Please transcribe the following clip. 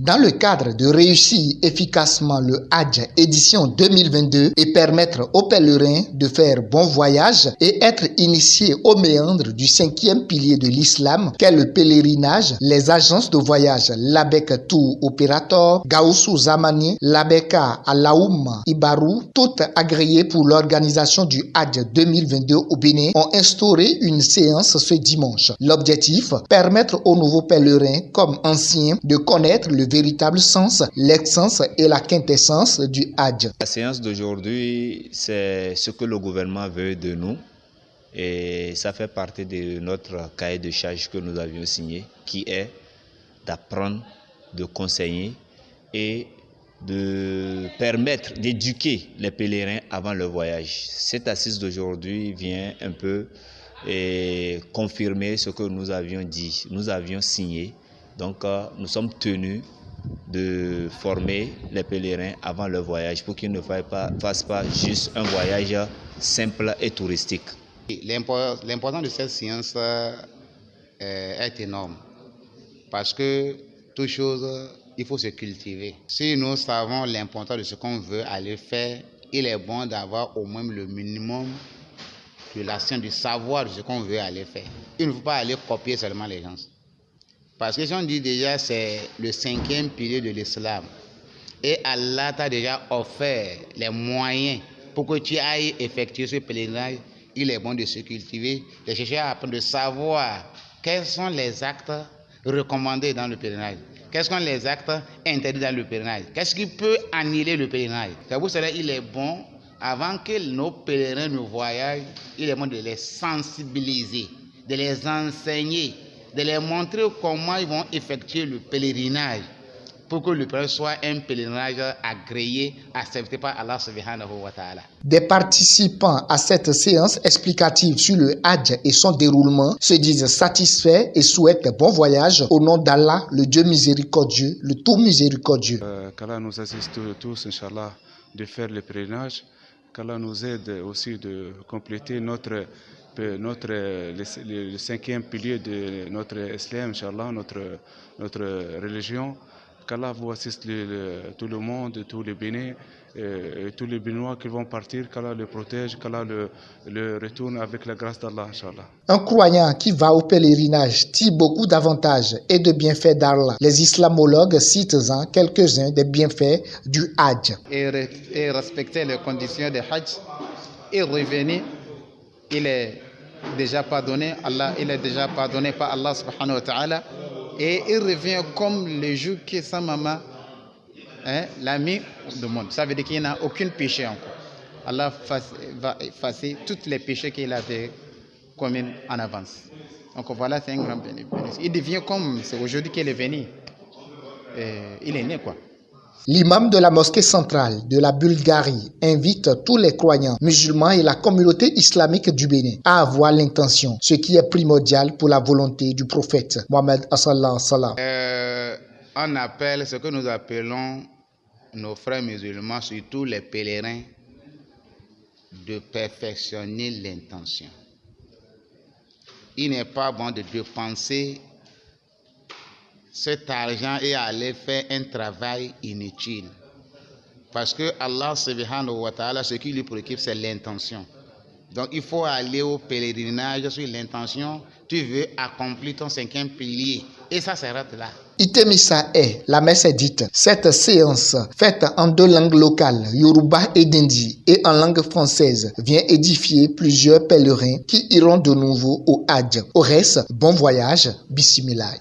Dans le cadre de réussir efficacement le Hajj édition 2022 et permettre aux pèlerins de faire bon voyage et être initiés aux méandres du 5e pilier de l'islam qu'est le pèlerinage, les agences de voyage Labek Tour Operator, Gaussou Zamani, Labeka Alaoum Ibarou, toutes agréées pour l'organisation du Hajj 2022 au Bénin, ont instauré une séance ce dimanche. L'objectif, permettre aux nouveaux pèlerins comme anciens de connaître le véritable sens, l'essence et la quintessence du Hajj. La séance d'aujourd'hui, c'est ce que le gouvernement veut de nous et ça fait partie de notre cahier de charge que nous avions signé, qui est d'apprendre, de conseiller et de permettre d'éduquer les pèlerins avant le voyage. Cette assise d'aujourd'hui vient un peu confirmer ce que nous avions dit, nous avions signé. Donc nous sommes tenus de former les pèlerins avant le voyage pour qu'ils ne fassent pas juste un voyage simple et touristique. L'importance de cette séance est énorme parce que toute chose, il faut se cultiver. Si nous savons l'importance de ce qu'on veut aller faire, il est bon d'avoir au moins le minimum de l'action, du savoir de ce qu'on veut aller faire. Il ne faut pas aller copier seulement les gens. Parce que si on dit déjà c'est le 5e pilier de l'islam et Allah t'a déjà offert les moyens pour que tu ailles effectuer ce pèlerinage, il est bon de se cultiver, de chercher à apprendre, de savoir quels sont les actes recommandés dans le pèlerinage, quels sont les actes interdits dans le pèlerinage, qu'est-ce qui peut annuler le pèlerinage. C'est pour cela qu'il est bon, avant que nos pèlerins ne voyagent, il est bon de les sensibiliser, de les enseigner, de les montrer comment ils vont effectuer le pèlerinage pour que le pèlerinage soit un pèlerinage agréé, accepté par Allah subhanahu wa ta'ala. Des participants à cette séance explicative sur le Hajj et son déroulement se disent satisfaits et souhaitent bon voyage au nom d'Allah, le Dieu miséricordieux, le tout miséricordieux. Qu'Allah nous assiste tous, Inch'Allah, de faire le pèlerinage. Qu'Allah nous aide aussi de compléter le 5e pilier de notre islam, Inch'Allah, notre religion. Qu'Allah vous assiste tout le monde, tous les Bénins, tous les Béninois qui vont partir, qu'Allah le protège, qu'Allah le retourne avec la grâce d'Allah, Inch'Allah. Un croyant qui va au pèlerinage tire beaucoup d'avantages et de bienfaits d'Allah. Les islamologues citent quelques-uns des bienfaits du Hajj. Et respecter les conditions du Hajj et revenir, il est déjà pardonné, il est déjà pardonné par Allah subhanahu wa ta'ala. Et il revient comme le jour que sa maman l'a mis au monde. Ça veut dire qu'il n'a aucun péché encore. Allah va effacer tous les péchés qu'il avait commis en avance. Donc voilà, c'est un grand bénéfice. Il devient comme c'est aujourd'hui qu'il est venu. Il est né quoi. L'imam de la mosquée centrale de la Bulgarie invite tous les croyants musulmans et la communauté islamique du Bénin à avoir l'intention, ce qui est primordial pour la volonté du prophète Mohammed sallallahu alayhi wa sallam. On appelle ce que nous appelons nos frères musulmans, surtout les pèlerins, de perfectionner l'intention. Il n'est pas bon de dépenser cet argent et aller faire un travail inutile. Parce que Allah subhanahu wa ta'ala, ce qui lui préoccupe, c'est l'intention. Donc il faut aller au pèlerinage sur l'intention. Tu veux accomplir ton 5e pilier. Et ça s'arrête là. Itemissa est, la messe est dite. Cette séance, faite en 2 langues locales, Yoruba et Dindi, et en langue française, vient édifier plusieurs pèlerins qui iront de nouveau au Hajj. Au reste, bon voyage, bismillah.